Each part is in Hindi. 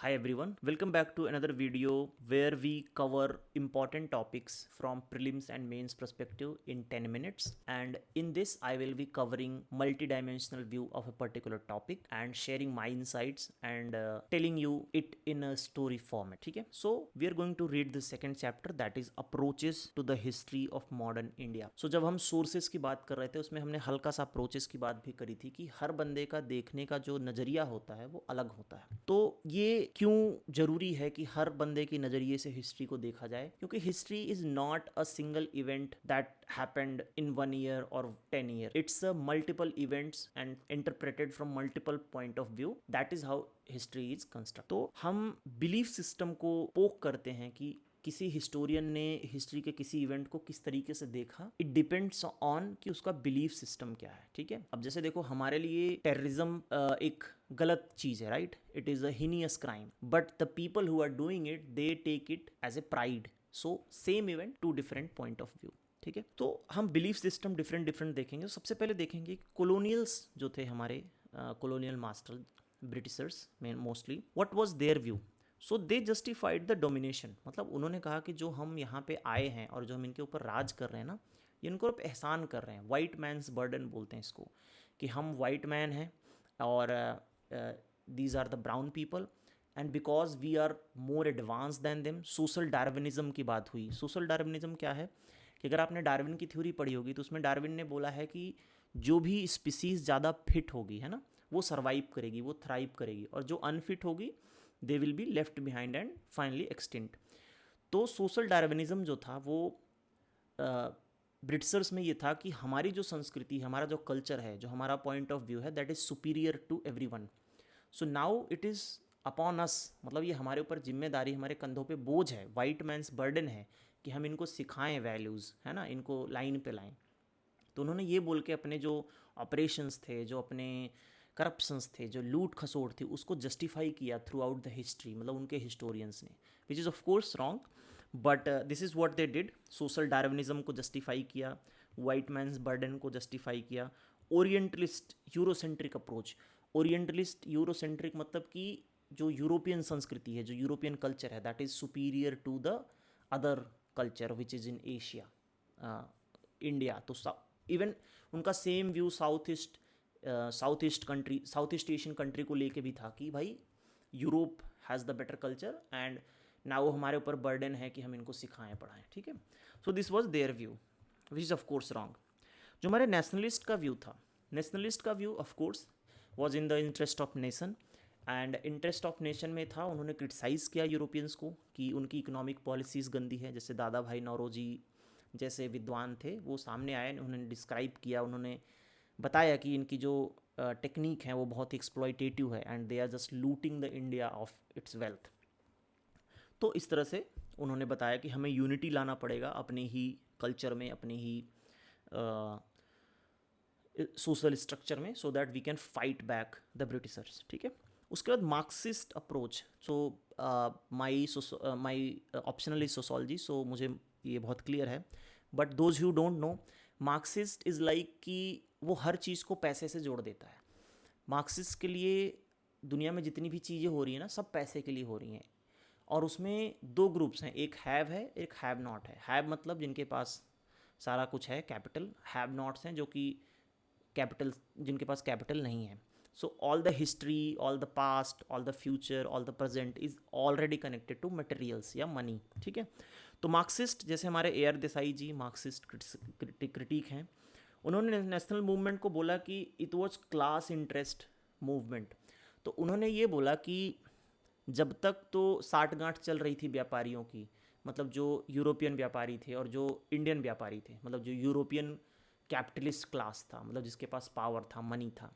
Hi everyone, welcome back to another video where we cover important topics from prelims and mains perspective in 10 minutes. And in this, I will be covering multi-dimensional view of a particular topic and sharing my insights and telling you it in a story format. Okay? So we are going to read the second chapter, that is approaches to the history of modern India. So जब हम sources की बात कर रहे थे उसमें हमने हल्का सा approaches की बात भी करी थी कि हर बंदे का देखने का जो नजरिया होता है वो अलग होता है। तो ये क्यों जरूरी है कि हर बंदे के नजरिए से हिस्ट्री को देखा जाए, क्योंकि history is not a single event that happened in 1 year और 10 year. It's a multiple events and interpreted from multiple point of view. That is how history is construct. तो हम बिलीफ सिस्टम को पोक करते हैं कि किसी हिस्टोरियन ने हिस्ट्री के किसी इवेंट को किस तरीके से देखा. इट डिपेंड्स ऑन कि उसका बिलीफ सिस्टम क्या है. ठीक है, अब जैसे देखो हमारे लिए टेररिज्म एक गलत चीज है, right. It is a heinous crime, but the people who are doing it they take it as a pride. So same event, two different point of view. ठीक है, तो हम बिलीफ सिस्टम डिफरेंट डिफरेंट देखेंगे. तो सबसे पहले देखेंगे कोलोनियल्स जो थे हमारे कोलोनियल मास्टर ब्रिटिशर्स में mostly, what was there view. So they justified the domination. मतलब उन्होंने कहा कि जो हम यहाँ पे आए हैं और जो हम इनके ऊपर राज कर रहे हैं ना, ये इनको ऊपर एहसान कर रहे हैं. वाइट मैन्स बर्डन बोलते हैं इसको, कि हम वाइट मैन हैं और these are the brown people and because we are more advance than them. Social Darwinism की बात हुई. सोशल डार्विनिज्म क्या है कि अगर आपने डार्विन की थ्योरी पढ़ी होगी तो उसमें डार्विन ने बोला है कि जो भी स्पीसीज ज़्यादा फिट होगी है ना, वो सर्वाइव करेगी, वो थ्राइव करेगी, और जो अनफिट होगी they will be left behind and finally extinct. तो सोशल डार्विनिज्म जो था वो ब्रिटिशर्स में ये था कि हमारी जो संस्कृति, हमारा जो कल्चर है, जो हमारा पॉइंट ऑफ व्यू है, that is superior to everyone. So now it is upon us. मतलब ये हमारे ऊपर जिम्मेदारी, हमारे कंधों पे बोझ है, वाइट मैन्स बर्डन है कि हम इनको सिखाएं वैल्यूज़, है ना, इनको लाइन पे लाएं. तो उन्होंने ये बोल के अपने जो ऑपरेशंस थे, जो अपने करप्शंस थे, जो लूट खसोट थी, उसको जस्टिफाई किया थ्रू आउट द हिस्ट्री. मतलब उनके हिस्टोरियंस ने, which is of course wrong, but this is what they did. Social Darwinism को जस्टिफाई किया, वाइट मैन्स बर्डन को जस्टिफाई किया. Orientalist Eurocentric approach. Orientalist Eurocentric मतलब कि जो यूरोपियन संस्कृति है, जो यूरोपियन कल्चर है, that is superior to the other culture which is in Asia, India. तो इवन उनका same view south east Asian country को लेके भी था कि भाई Europe has the better culture and ना वो हमारे ऊपर बर्डन है कि हम इनको सिखाएं पढ़ाएं. ठीक है, so this was there view which is of course wrong. जो हमारे नेशनलिस्ट का व्यू था, नेशनलिस्ट का view of course was in the interest of nation. And interest of nation में था, उन्होंने क्रिटिसाइज़ किया यूरोपियंस को कि उनकी इकोनॉमिक पॉलिसीज़ गंदी है. जैसे दादा भाई नौरोजी जैसे विद्वान थे वो सामने आए, उन्होंने डिस्क्राइब किया, उन्होंने बताया कि इनकी जो टेक्निक है वो बहुत ही एक्सप्लॉयटेटिव है and they are just looting the India of its wealth. तो इस तरह से उन्होंने बताया कि हमें यूनिटी लाना पड़ेगा अपने ही कल्चर में, अपने ही सोशल स्ट्रक्चर में, so that we can fight back the Britishers. ठीक है, उसके बाद Marxist approach. So my optional is sociology, so मुझे ये बहुत क्लियर है, but those who don't know, Marxist is like कि वो हर चीज़ को पैसे से जोड़ देता है. मार्क्सिस्ट के लिए दुनिया में जितनी भी चीज़ें हो रही हैं ना, सब पैसे के लिए हो रही हैं. और उसमें दो ग्रुप्स हैं, एक हैव है, एक हैव नॉट है. हैव मतलब जिनके पास सारा कुछ है, कैपिटल. हैव नॉट्स हैं जो कि कैपिटल, जिनके पास कैपिटल नहीं है. So all the history, all the past, all the future, all the present is already connected to materials या मनी. ठीक है, तो मार्क्सिस्ट जैसे हमारे A R Desai ji Marxist critic हैं, उन्होंने नेशनल मूवमेंट को बोला कि it was class interest movement. तो उन्होंने ये बोला कि जब तक तो साठ गांठ चल रही थी व्यापारियों की, मतलब जो यूरोपियन व्यापारी थे और जो इंडियन व्यापारी थे, मतलब जो यूरोपियन कैपिटलिस्ट क्लास था, मतलब जिसके पास पावर था, मनी था,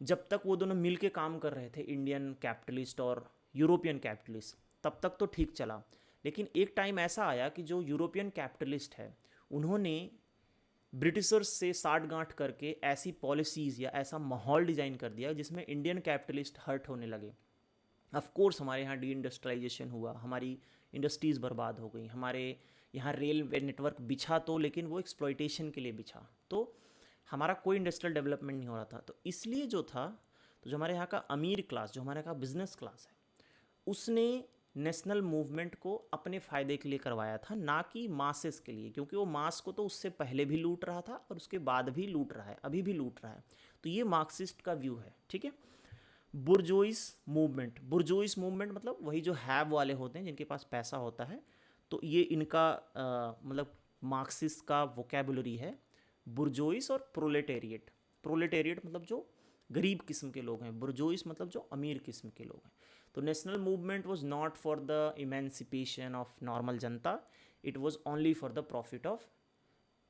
जब तक वो दोनों मिल के काम कर रहे थे, इंडियन कैपिटलिस्ट और यूरोपियन कैपिटलिस्ट, तब तक तो ठीक चला. लेकिन एक टाइम ऐसा आया कि जो यूरोपियन कैपिटलिस्ट है उन्होंने ब्रिटिशर्स से साठ गांठ करके ऐसी पॉलिसीज़ या ऐसा माहौल डिज़ाइन कर दिया जिसमें इंडियन कैपिटलिस्ट हर्ट होने लगे. ऑफ कोर्स हमारे यहाँ डी इंडस्ट्रियलाइजेशन हुआ, हमारी इंडस्ट्रीज़ बर्बाद हो गई, हमारे यहाँ रेलवे नेटवर्क बिछा तो, लेकिन वो एक्सप्लॉयटेशन के लिए बिछा, तो हमारा कोई इंडस्ट्रियल डेवलपमेंट नहीं हो रहा था. तो इसलिए जो था, तो जो हमारे यहाँ का अमीर क्लास, जो हमारे यहाँ का बिजनेस क्लास है, उसने नेशनल मूवमेंट को अपने फ़ायदे के लिए करवाया था, ना कि मासेस के लिए, क्योंकि वो मास को तो उससे पहले भी लूट रहा था और उसके बाद भी लूट रहा है, अभी भी लूट रहा है। तो ये मार्क्सिस्ट का व्यू है, ठीक है। बुर्जोइस मूवमेंट, बुर्जोइस मूवमेंट मतलब वही जो हैव वाले होते हैं, जिनके पास पैसा होता है। तो ये इनका मतलब मार्क्सिस्ट का वोकेबुलरी है, बुर्जोइस और प्रोलेटेरिएट। प्रोलेटेरिएट मतलब जो गरीब किस्म के लोग हैं, बुर्जोइस मतलब जो अमीर किस्म के लोग हैं। तो national movement was not for the emancipation of normal जनता, it was only for the profit of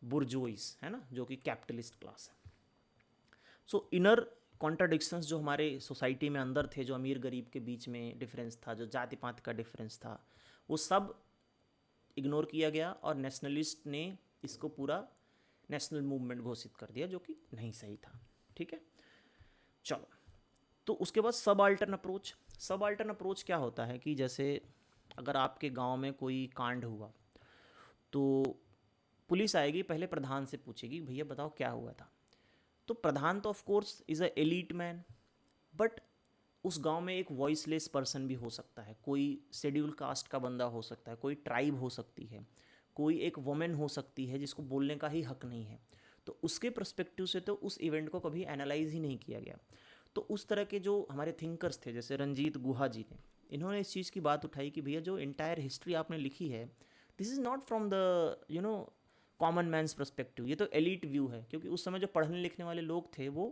bourgeois, है ना, जो कि कैपिटलिस्ट क्लास है। सो इनर कॉन्ट्राडिक्शंस जो हमारे सोसाइटी में अंदर थे, जो अमीर गरीब के बीच में डिफरेंस था, जो जाति पात का डिफरेंस था, वो सब इग्नोर किया गया और नेशनलिस्ट ने इसको पूरा नेशनल मूवमेंट घोषित कर दिया, जो कि नहीं सही था, ठीक है। चलो, तो उसके बाद सब अल्टर्न अप्रोच। सब अल्टर्न अप्रोच क्या होता है कि जैसे अगर आपके गांव में कोई कांड हुआ तो पुलिस आएगी, पहले प्रधान से पूछेगी भैया बताओ क्या हुआ था। तो प्रधान तो of course is a elite man, but उस गांव में एक वॉइसलेस पर्सन भी हो सकता है, कोई शेड्यूल कास्ट का बंदा हो सकता है, कोई ट्राइब हो सकती है, कोई एक वुमेन हो सकती है जिसको बोलने का ही हक नहीं है। तो उसके पर्सपेक्टिव से तो उस इवेंट को कभी एनालाइज ही नहीं किया गया। तो उस तरह के जो हमारे थिंकर्स थे, जैसे रंजीत गुहा जी ने, इन्होंने इस चीज़ की बात उठाई कि भैया जो इंटायर हिस्ट्री आपने लिखी है, this is not from the common man's perspective, ये तो एलिट व्यू है। क्योंकि उस समय जो पढ़ने लिखने वाले लोग थे वो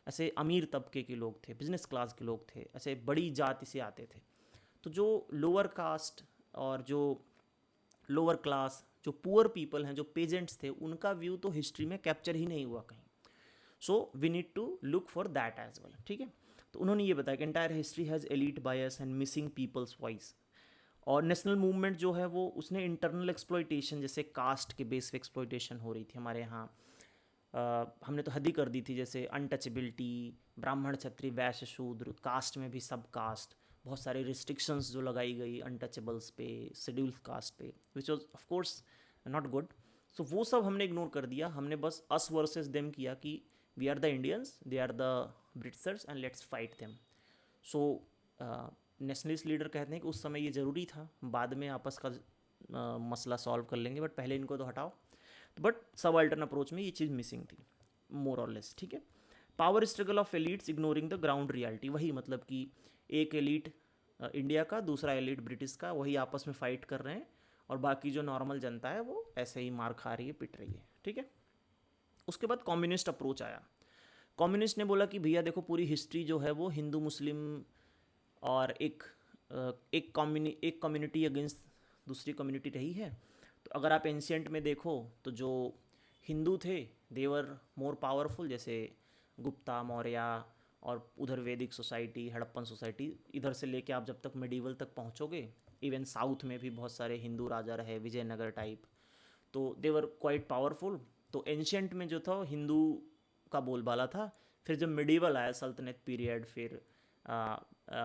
ऐसे अमीर तबके के लोग थे, बिजनेस क्लास के लोग थे, ऐसे बड़ी जाति से आते थे। तो जो लोअर कास्ट और जो लोअर क्लास, जो पुअर पीपल हैं, जो पेजेंट्स थे, उनका व्यू तो हिस्ट्री में कैप्चर ही नहीं हुआ कहीं। So we need to look for that as well, ठीक है। तो उन्होंने ये बताया कि entire history has elite bias and missing people's voice. और नेशनल मूवमेंट जो है वो उसने इंटरनल एक्सप्लॉइटेशन, जैसे कास्ट के बेस पे एक्सप्लॉइटेशन हो रही थी हमारे यहाँ, हमने तो हद ही कर दी थी, जैसे अनटचेबिलिटी, ब्राह्मण क्षत्रिय वैश्य शूद्र, कास्ट में भी सब कास्ट, बहुत सारे रिस्ट्रिक्शंस जो लगाई गई अनटचेबल्स पे, शेड्यूल कास्ट पे, which was of course not good. So वो सब हमने इग्नोर कर दिया, हमने बस अस वर्सेस देम किया कि we are the Indians, they are the Britishers and let's fight them. So nationalist leader कहते हैं कि उस समय ये ज़रूरी था, बाद में आपस का मसला सॉल्व कर लेंगे, बट पहले इनको तो हटाओ। बट सब अल्टर्न अप्रोच में ये चीज़ मिसिंग थी, मोर और लेस, ठीक है। Power struggle of elites ignoring the ground reality, वही मतलब कि एक एलीट इंडिया का, दूसरा एलीट ब्रिटिश का, वही आपस में फाइट कर रहे हैं और बाकी जो नॉर्मल जनता है वो ऐसे ही मार खा रही है, पिट रही है, ठीक है। उसके बाद कम्युनिस्ट अप्रोच आया। कम्युनिस्ट ने बोला कि भैया देखो पूरी हिस्ट्री जो है वो हिंदू मुस्लिम और एक कम्युनिटी अगेंस्ट दूसरी कम्युनिटी रही है। तो अगर आप एंशियंट में देखो तो जो हिंदू थे देवर मोर पावरफुल, जैसे गुप्ता, मौर्य, और उधर वैदिक सोसाइटी, हड़प्पन सोसाइटी, इधर से लेके आप जब तक मिडीवल तक पहुँचोगे, इवन साउथ में भी बहुत सारे हिंदू राजा रहे, विजयनगर टाइप, तो देवर क्वाइट पावरफुल। तो एंशियंट में जो था हिंदू का बोलबाला था। फिर जब मिडीवल आया, सल्तनत पीरियड, फिर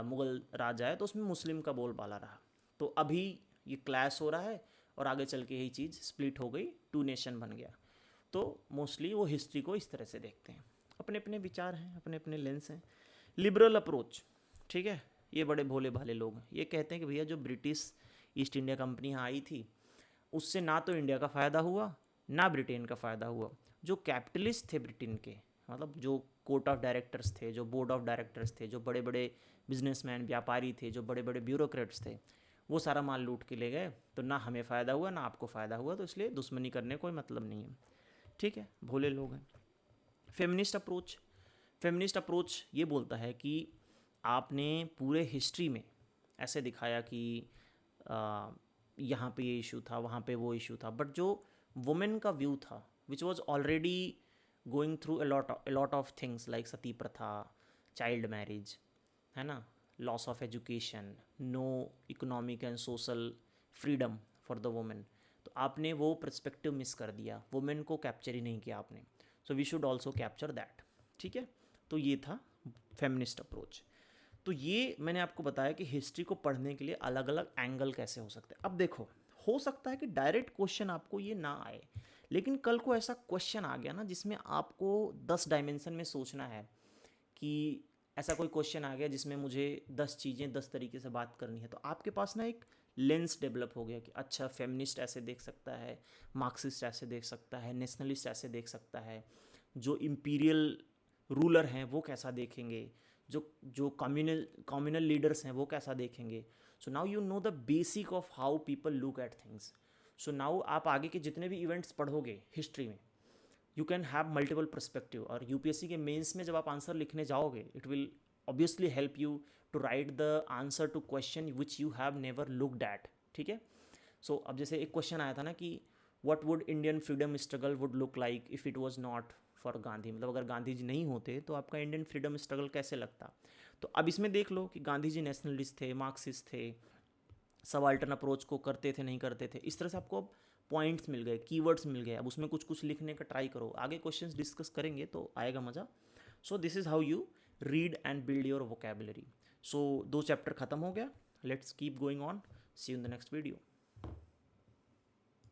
मुग़ल राज आया, तो उसमें मुस्लिम का बोलबाला रहा। तो अभी ये क्लैश हो रहा है और आगे चल के यही चीज़ स्प्लिट हो गई, टू नेशन बन गया। तो मोस्टली वो हिस्ट्री को इस तरह से देखते हैं, अपने अपने विचार हैं, अपने अपने लेंस हैं। लिबरल अप्रोच, ठीक है, ये बड़े भोले भाले लोग हैं, ये कहते हैं कि भैया जो ब्रिटिश ईस्ट इंडिया कंपनी यहाँ आई थी उससे ना तो इंडिया का फ़ायदा हुआ ना ब्रिटेन का फ़ायदा हुआ। जो कैपिटलिस्ट थे ब्रिटेन के, मतलब जो कोर्ट ऑफ डायरेक्टर्स थे, जो बोर्ड ऑफ डायरेक्टर्स थे, जो बड़े बड़े बिजनेसमैन व्यापारी थे, जो बड़े बड़े ब्यूरोक्रेट्स थे, वो सारा माल लूट के ले गए। तो ना हमें फ़ायदा हुआ ना आपको फ़ायदा हुआ, तो इसलिए दुश्मनी करने कोई मतलब नहीं है, ठीक है, भोले लोग हैं। फेमिनिस्ट अप्रोच, फेमिनिस्ट अप्रोच ये बोलता है कि आपने पूरे हिस्ट्री में ऐसे दिखाया कि यहाँ पे ये इशू था, वहाँ पे वो इशू था, बट जो वुमेन का व्यू था which was already going through a lot of things like sati प्रथा, चाइल्ड मैरिज, है ना, loss of education, no economic and social freedom for the women, तो आपने वो पर्सपेक्टिव मिस कर दिया, वुमेन को कैप्चर ही नहीं किया आपने। So we should also capture that, ठीक है। तो ये था फेमिनिस्ट अप्रोच। तो ये मैंने आपको बताया कि हिस्ट्री को पढ़ने के लिए अलग अलग एंगल कैसे हो सकते हैं। अब देखो, हो सकता है कि डायरेक्ट क्वेश्चन आपको ये ना आए, लेकिन कल को ऐसा क्वेश्चन आ गया ना जिसमें आपको 10 डायमेंशन में सोचना है कि ऐसा कोई क्वेश्चन आ गया जिसमें मुझे 10 चीज़ें 10 तरीके से बात करनी है, तो आपके पास ना एक लेंस डेवलप हो गया कि अच्छा फेमिनिस्ट ऐसे देख सकता है, मार्क्सिस्ट ऐसे देख सकता है, नेशनलिस्ट ऐसे देख सकता है, जो इम्पीरियल रूलर हैं वो कैसा देखेंगे, जो जो कम्युनल लीडर्स हैं वो कैसा देखेंगे. So now you know the basic of how people look at things. So now आप आगे के जितने भी इवेंट्स पढ़ोगे हिस्ट्री में, you can have multiple perspective. और यूपीएससी के मेंस में जब आप आंसर लिखने जाओगे, it will obviously help you to write the answer to question which you have never looked at. ठीक है. सो अब जैसे एक क्वेश्चन आया था ना कि what would Indian freedom struggle would look like if it was not for Gandhi. मतलब अगर गांधी जी नहीं होते तो आपका इंडियन फ्रीडम स्ट्रगल कैसे लगता. तो अब इसमें देख लो कि गांधी जी नेशनलिस्ट थे, मार्क्सिस्ट थे, सबाल्टर्न अप्रोच को करते थे नहीं करते थे. इस तरह से आपको अब पॉइंट्स मिल गए, कीवर्ड्स मिल गए. अब उसमें कुछ कुछ लिखने का ट्राई करो, आगे क्वेश्चंस डिस्कस करेंगे तो आएगा मज़ा. So this is how you read and build your vocabulary. So 2 chapter खत्म हो गया. Let's keep going on. See you in the next video.